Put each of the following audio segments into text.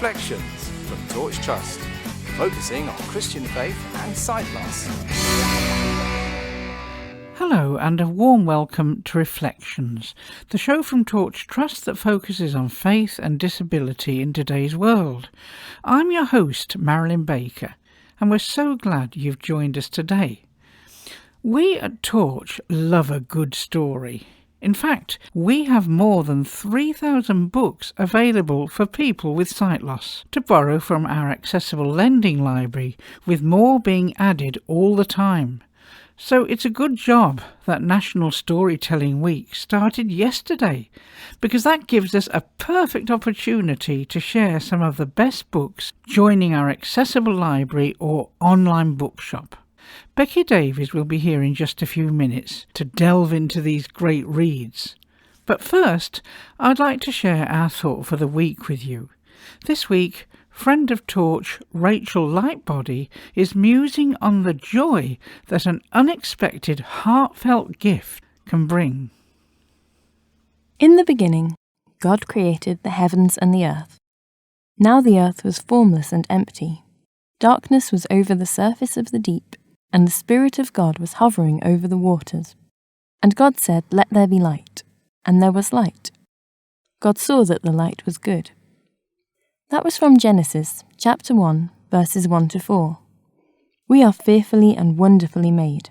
Reflections from Torch Trust, focusing on Christian faith and sight loss. Hello and a warm welcome to Reflections, the show from Torch Trust that focuses on faith and disability in today's world. I'm your host, Marilyn Baker, and we're so glad you've joined us today. We at Torch love a good story. In fact, we have more than 3,000 books available for people with sight loss to borrow from our accessible lending library, with more being added all the time. So it's a good job that National Storytelling Week started yesterday, because that gives us a perfect opportunity to share some of the best books joining our accessible library or online bookshop. Becky Davies will be here in just a few minutes to delve into these great reads. But first, I'd like to share our thought for the week with you. This week, friend of Torch Rachel Lightbody is musing on the joy that an unexpected, heartfelt gift can bring. In the beginning, God created the heavens and the earth. Now the earth was formless and empty. Darkness was over the surface of the deep, and the Spirit of God was hovering over the waters. And God said, "Let there be light." And there was light. God saw that the light was good. That was from Genesis, chapter 1, verses 1 to 4. We are fearfully and wonderfully made.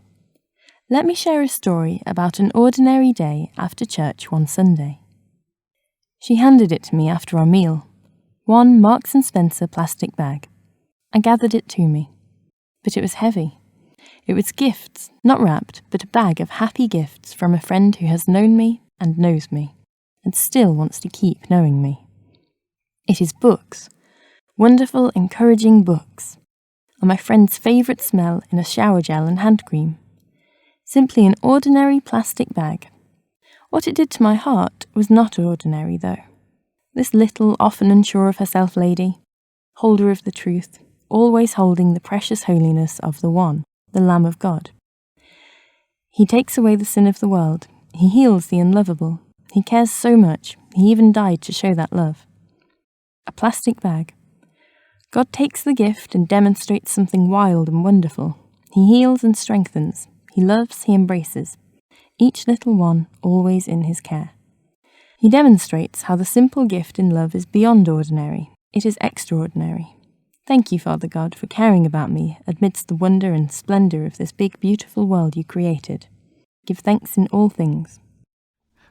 Let me share a story about an ordinary day after church one Sunday. She handed it to me after our meal, one Marks & Spencer plastic bag. I gathered it to me, but it was heavy. It was gifts, not wrapped, but a bag of happy gifts from a friend who has known me and knows me, and still wants to keep knowing me. It is books, wonderful, encouraging books, and my friend's favourite smell in a shower gel and hand cream. Simply an ordinary plastic bag. What it did to my heart was not ordinary, though. This little, often unsure of herself lady, holder of the truth, always holding the precious holiness of the One, the Lamb of God. He takes away the sin of the world. He heals the unlovable. He cares so much, he even died to show that love. A plastic bag. God takes the gift and demonstrates something wild and wonderful. He heals and strengthens. He loves, he embraces. Each little one always in his care. He demonstrates how the simple gift in love is beyond ordinary. It is extraordinary. Thank you, Father God, for caring about me amidst the wonder and splendour of this big, beautiful world you created. Give thanks in all things.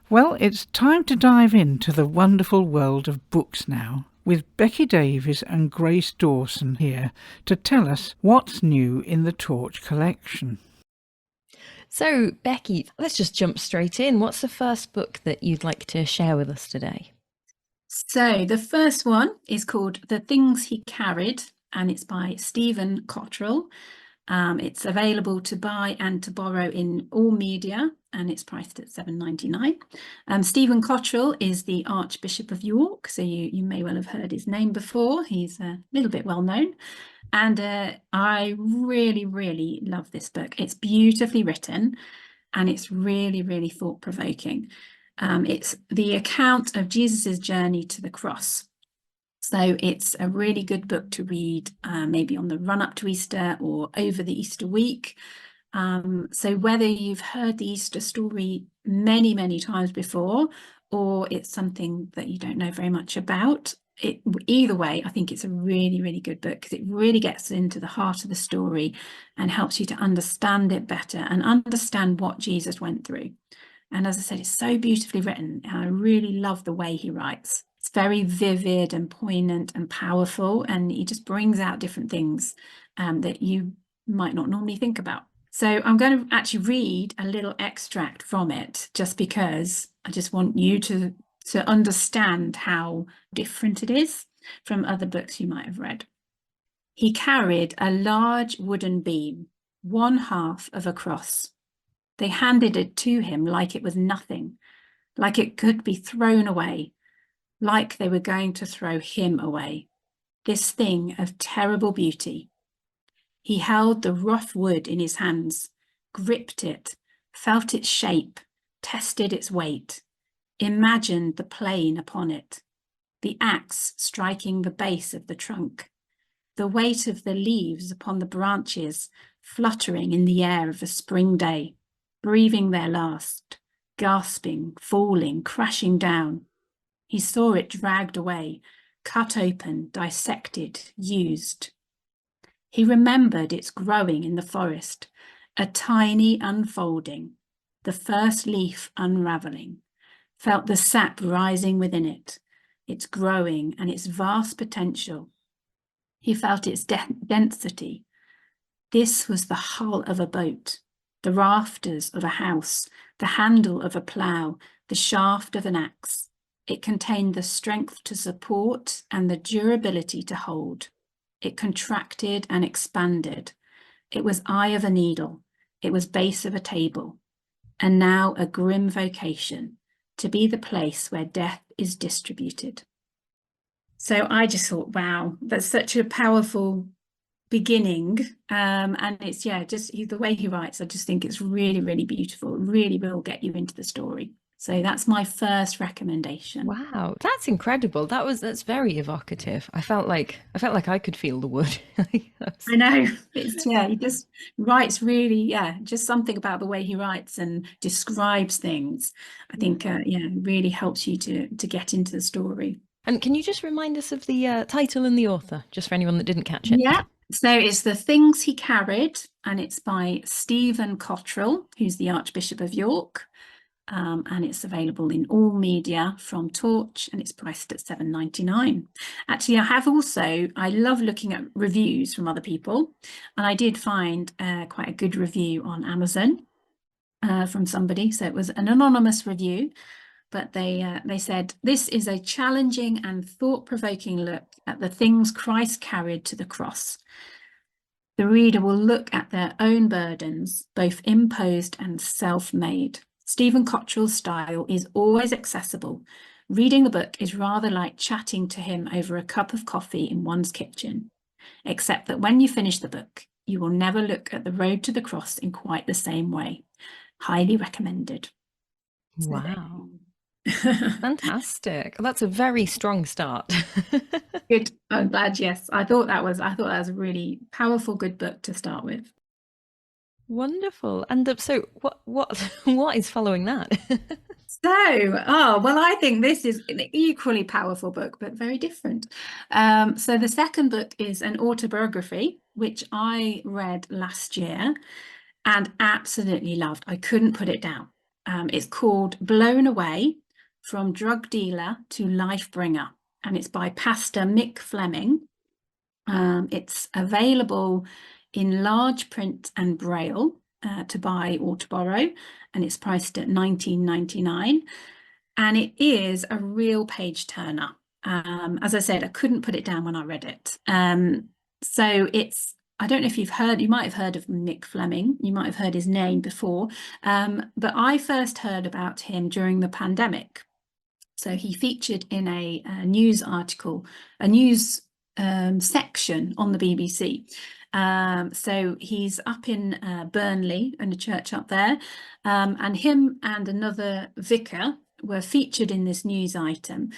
Well, it's time to dive into the wonderful world of books now, with Becky Davies and Grace Dawson here to tell us what's new in the Torch collection. So, Becky, let's just jump straight in. What's the first book that you'd like to share with us today? So the first one is called The Things He Carried, and it's by Stephen Cottrell. It's available to buy and to borrow in all media, and it's priced at $7.99. Stephen Cottrell is the Archbishop of York, so you may well have heard his name before. He's a little bit well known. And I really, really love this book. It's beautifully written, and it's really, really thought-provoking. It's the account of Jesus's journey to the cross. So it's a really good book to read, maybe on the run up to Easter or over the Easter week. So whether you've heard the Easter story many, many times before, or it's something that you don't know very much about, either way, I think it's a really, really good book, because it really gets into the heart of the story and helps you to understand it better and understand what Jesus went through. And as I said, it's so beautifully written, and I really love the way he writes. It's very vivid and poignant and powerful, and he just brings out different things that you might not normally think about. So I'm going to actually read a little extract from it, just because I just want you to understand how different it is from other books you might have read. He carried a large wooden beam, one half of a cross. They handed it to him like it was nothing, like it could be thrown away, like they were going to throw him away. This thing of terrible beauty. He held the rough wood in his hands, gripped it, felt its shape, tested its weight, imagined the plane upon it. the axe striking the base of the trunk, the weight of the leaves upon the branches fluttering in the air of a spring day, breathing their last, gasping, falling, crashing down. He saw it dragged away, cut open, dissected, used. He remembered its growing in the forest, a tiny unfolding, the first leaf unraveling, felt the sap rising within it, its growing and its vast potential. He felt its density. This was the hull of a boat, the rafters of a house, the handle of a plough, the shaft of an axe. It contained the strength to support and the durability to hold. It contracted and expanded. It was eye of a needle. It was base of a table. And now a grim vocation, to be the place where death is distributed. So I just thought, wow, that's such a powerful beginning. And it's, yeah, just the way he writes, I just think it's really, really beautiful. It really will get you into the story. So that's my first recommendation. Wow, that's incredible. That's very evocative. I felt like I could feel the wood. I know. It's, yeah, he just writes really, yeah, just something about the way he writes and describes things. I think, yeah, really helps you to get into the story. And can you just remind us of the title and the author, just for anyone that didn't catch it? Yeah. So it's The Things He Carried, and it's by Stephen Cottrell, who's the Archbishop of York. And it's available in all media from Torch, and it's priced at £7.99. Actually, I love looking at reviews from other people, and I did find quite a good review on Amazon from somebody. So it was an anonymous review, but they said, this is a challenging and thought-provoking look at the things Christ carried to the cross. The reader will look at their own burdens, both imposed and self-made. Stephen Cottrell's style is always accessible. Reading the book is rather like chatting to him over a cup of coffee in one's kitchen, except that when you finish the book, you will never look at the road to the cross in quite the same way. Highly recommended. Wow. Fantastic. That's a very strong start. Good. I'm glad. Yes, I thought that was a really powerful, good book to start with. Wonderful. And so what is following that? I think this is an equally powerful book, but very different. So the second book is an autobiography, which I read last year and absolutely loved. I couldn't put it down. It's called Blown Away: From Drug Dealer to Life Bringer, and it's by Pastor Mick Fleming. It's available in large print and braille to buy or to borrow, and it's priced at £19.99. And it is a real page turner. As I said, I couldn't put it down when I read it. So it's, I don't know if you might have heard of Mick Fleming, you might have heard his name before, but I first heard about him during the pandemic. So he featured in a news article, a news section on the BBC. So he's up in Burnley, in a church up there, and him and another vicar were featured in this news item,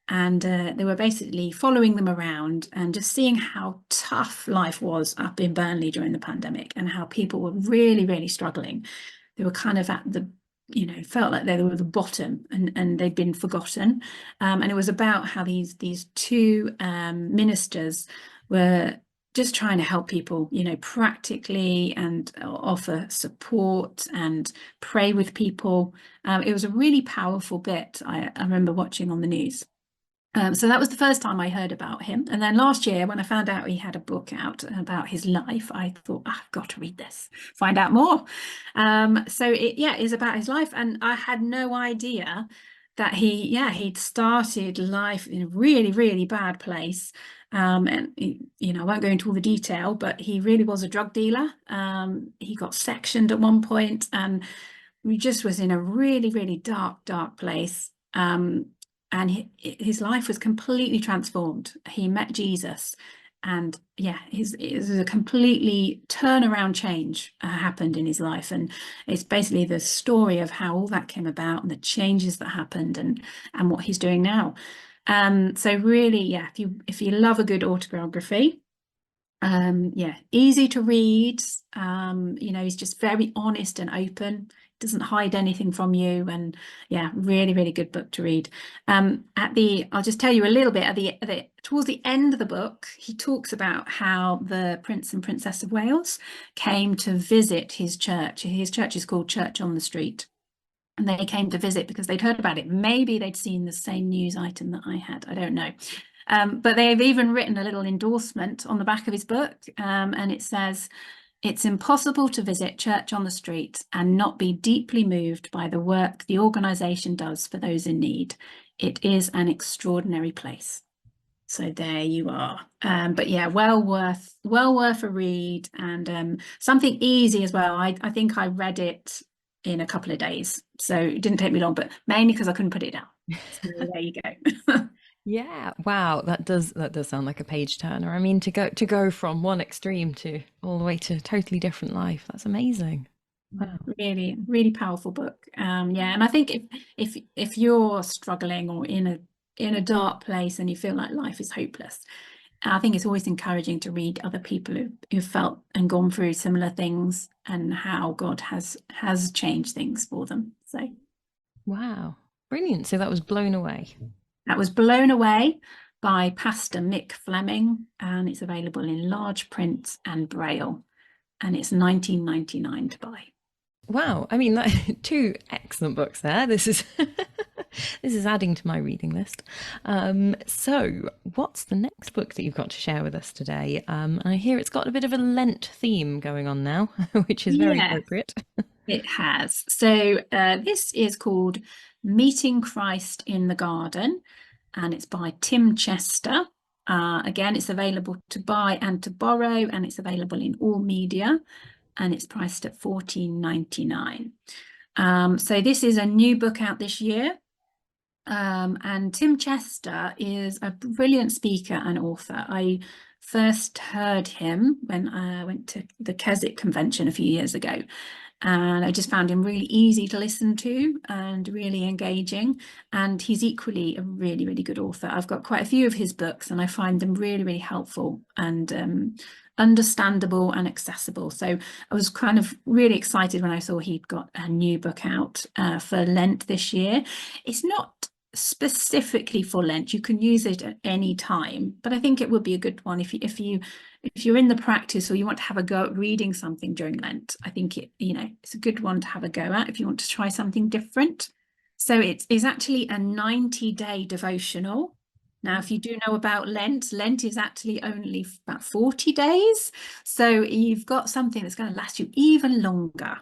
and they were basically following them around and just seeing how tough life was up in Burnley during the pandemic and how people were really, really struggling. They were kind of at the, felt like they were the bottom and they'd been forgotten. And it was about how these two ministers were just trying to help people, practically, and offer support and pray with people. It was a really powerful bit I remember watching on the news. So that was the first time I heard about him. And then last year, when I found out he had a book out about his life, I thought, I've got to read this, find out more. So it is about his life. And I had no idea that he'd started life in a really, really bad place. And, I won't go into all the detail, but he really was a drug dealer. He got sectioned at one point and he just was in a really, really dark, dark place. And his life was completely transformed. He met Jesus, and it was a completely turnaround change happened in his life. And it's basically the story of how all that came about and the changes that happened and what he's doing now. So really, yeah, if you love a good autobiography, yeah, easy to read. He's just very honest and open, doesn't hide anything from you, and yeah, really, really good book to read. I'll just tell you a little bit towards the end of the book, he talks about how the Prince and Princess of Wales came to visit his church. His church is called Church on the Street. And they came to visit because they'd heard about it. Maybe they'd seen the same news item that I had. I don't know. But they've even written a little endorsement on the back of his book, and it says, "It's impossible to visit Church on the Street and not be deeply moved by the work the organisation does for those in need. It is an extraordinary place." So there you are. But yeah, well worth a read, and something easy as well. I think I read it in a couple of days, so it didn't take me long, but mainly because I couldn't put it down. So there you go. Yeah, wow, that does sound like a page turner. I mean, to go from one extreme to all the way to a totally different life. That's amazing. Wow. Really, really powerful book. Yeah, and I think if you're struggling or in a dark place and you feel like life is hopeless, I think it's always encouraging to read other people who've felt and gone through similar things and how God has changed things for them. So Wow. Brilliant. So that was Blown Away. that was Blown Away by Pastor Mick Fleming, and it's available in large print and Braille, and it's 19.99 to buy. Wow. I mean, two excellent books there. This is this is adding to my reading list. So what's the next book that you've got to share with us today? I hear it's got a bit of a Lent theme going on now, which is very appropriate. It has. So this is called Meeting Christ in the Garden, and it's by Tim Chester. Again, it's available to buy and to borrow, and it's available in all media, and it's priced at $14.99. So this is a new book out this year. And Tim Chester is a brilliant speaker and author. I first heard him when I went to the Keswick convention a few years ago, and I just found him really easy to listen to and really engaging. And he's equally a really, really good author. I've got quite a few of his books, and I find them really, really helpful and understandable and accessible. So I was kind of really excited when I saw he'd got a new book out for Lent this year. It's not specifically for Lent. You can use it at any time, but I think it would be a good one if you're in the practice or you want to have a go at reading something during Lent. I think it's a good one to have a go at if you want to try something different. So it's actually a 90-day devotional. Now, if you do know about Lent is actually only about 40 days. So you've got something that's going to last you even longer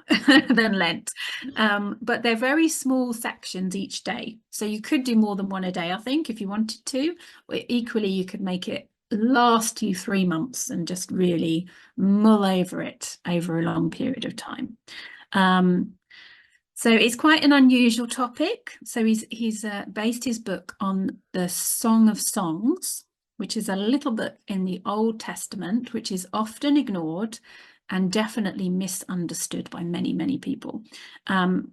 than Lent. But they're very small sections each day. So you could do more than one a day, I think, if you wanted to. Equally, you could make it last you 3 months and just really mull over it over a long period of time. So it's quite an unusual topic. So he's based his book on the Song of Songs, which is a little book in the Old Testament, which is often ignored and definitely misunderstood by many, many people. And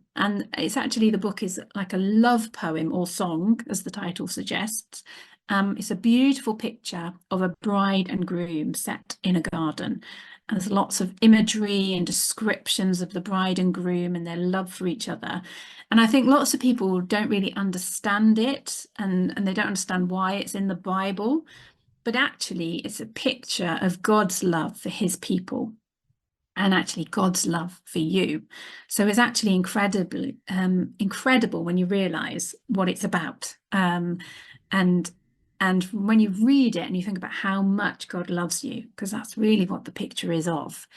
it's actually, the book is like a love poem or song, as the title suggests. It's a beautiful picture of a bride and groom set in a garden. And there's lots of imagery and descriptions of the bride and groom and their love for each other. And I think lots of people don't really understand it, and they don't understand why it's in the Bible. But actually, it's a picture of God's love for his people and actually God's love for you. So it's actually incredible when you realize what it's about. And when you read it and you think about how much God loves you, because that's really what the picture is of.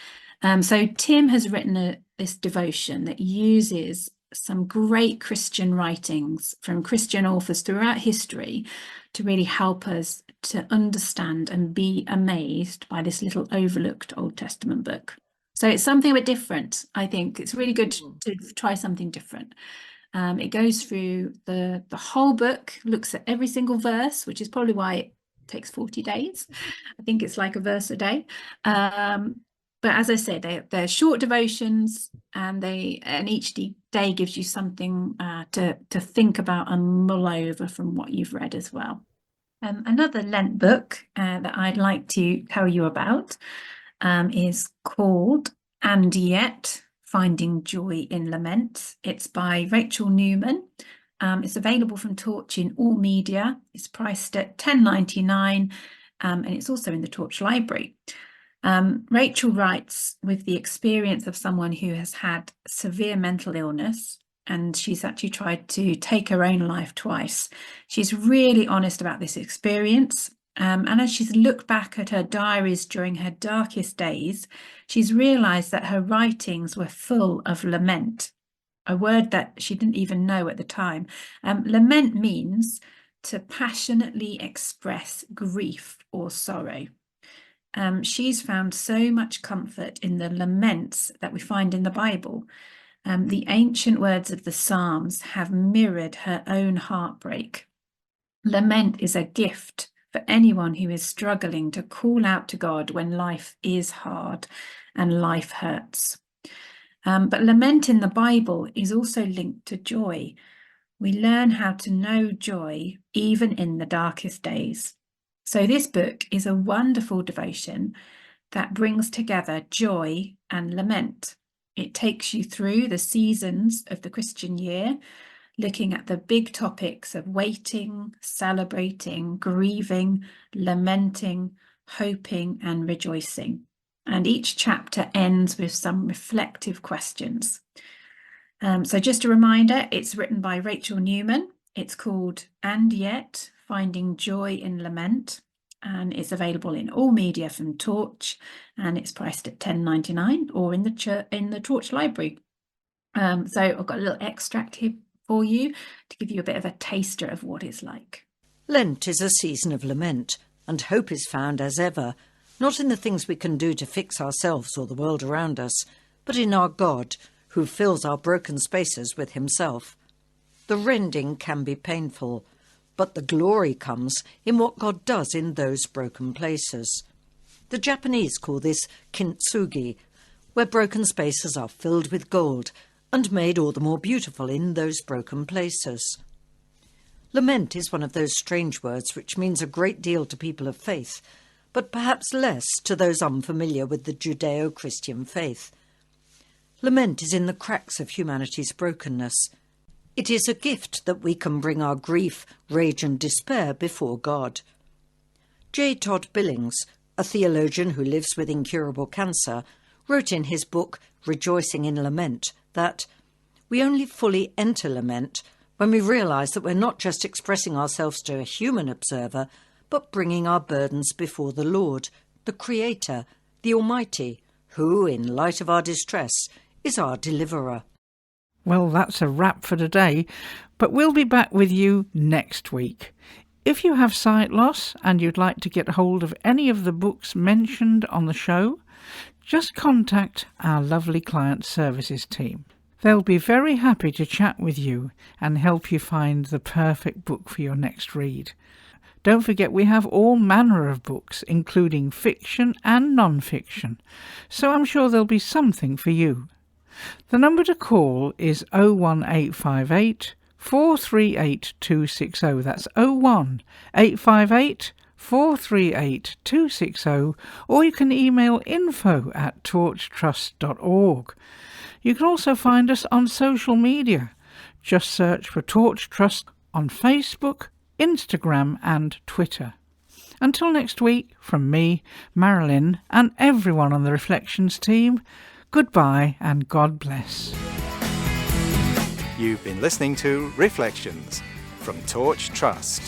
So Tim has written this devotion that uses some great Christian writings from Christian authors throughout history to really help us to understand and be amazed by this little overlooked Old Testament book. So it's something a bit different. I think it's really good to try something different. It goes through the whole book, looks at every single verse, which is probably why it takes 40 days. I think it's like a verse a day. But as I said, they're short devotions, and each day gives you something to think about and mull over from what you've read as well. Another Lent book that I'd like to tell you about is called And Yet, Finding Joy in Lament. It's by Rachel Newman. It's available from Torch in all media. It's priced at £10.99, and it's also in the Torch library. Rachel writes with the experience of someone who has had severe mental illness, and she's actually tried to take her own life twice. She's really honest about this experience. And as she's looked back at her diaries during her darkest days, she's realised that her writings were full of lament, a word that she didn't even know at the time. Lament means to passionately express grief or sorrow. She's found so much comfort in the laments that we find in the Bible. The ancient words of the Psalms have mirrored her own heartbreak. Lament is a gift for anyone who is struggling to call out to God when life is hard and life hurts. But lament in the Bible is also linked to joy. We learn how to know joy even in the darkest days. So this book is a wonderful devotion that brings together joy and lament. It takes you through the seasons of the Christian year, looking at the big topics of waiting, celebrating, grieving, lamenting, hoping, and rejoicing. And each chapter ends with some reflective questions. So just a reminder, it's written by Rachel Newman. It's called And Yet, Finding Joy in Lament, and it's available in all media from Torch, and it's priced at £10.99 or in the Torch library. So I've got a little extract here for you to give you a bit of a taster of what it's like. Lent is a season of lament, and hope is found as ever, not in the things we can do to fix ourselves or the world around us, but in our God, who fills our broken spaces with himself. The rending can be painful, but the glory comes in what God does in those broken places. The Japanese call this kintsugi, where broken spaces are filled with gold and made all the more beautiful in those broken places. Lament is one of those strange words which means a great deal to people of faith, but perhaps less to those unfamiliar with the Judeo-Christian faith. Lament is in the cracks of humanity's brokenness. It is a gift that we can bring our grief, rage and despair before God. J. Todd Billings, a theologian who lives with incurable cancer, wrote in his book Rejoicing in Lament that we only fully enter lament when we realise that we're not just expressing ourselves to a human observer, but bringing our burdens before the Lord, the Creator, the Almighty, who, in light of our distress, is our deliverer. Well, that's a wrap for today, but we'll be back with you next week. If you have sight loss and you'd like to get hold of any of the books mentioned on the show, just contact our lovely client services team. They'll be very happy to chat with you and help you find the perfect book for your next read. Don't forget we have all manner of books, including fiction and non-fiction, so I'm sure there'll be something for you. The number to call is 01858 438 260. That's 01858 438 260, or you can email info@torchtrust.org. You can also find us on social media. Just search for Torch Trust on Facebook, Instagram and Twitter. Until next week, from me, Marilyn, and everyone on the Reflections team, goodbye and God bless. You've been listening to Reflections from Torch Trust.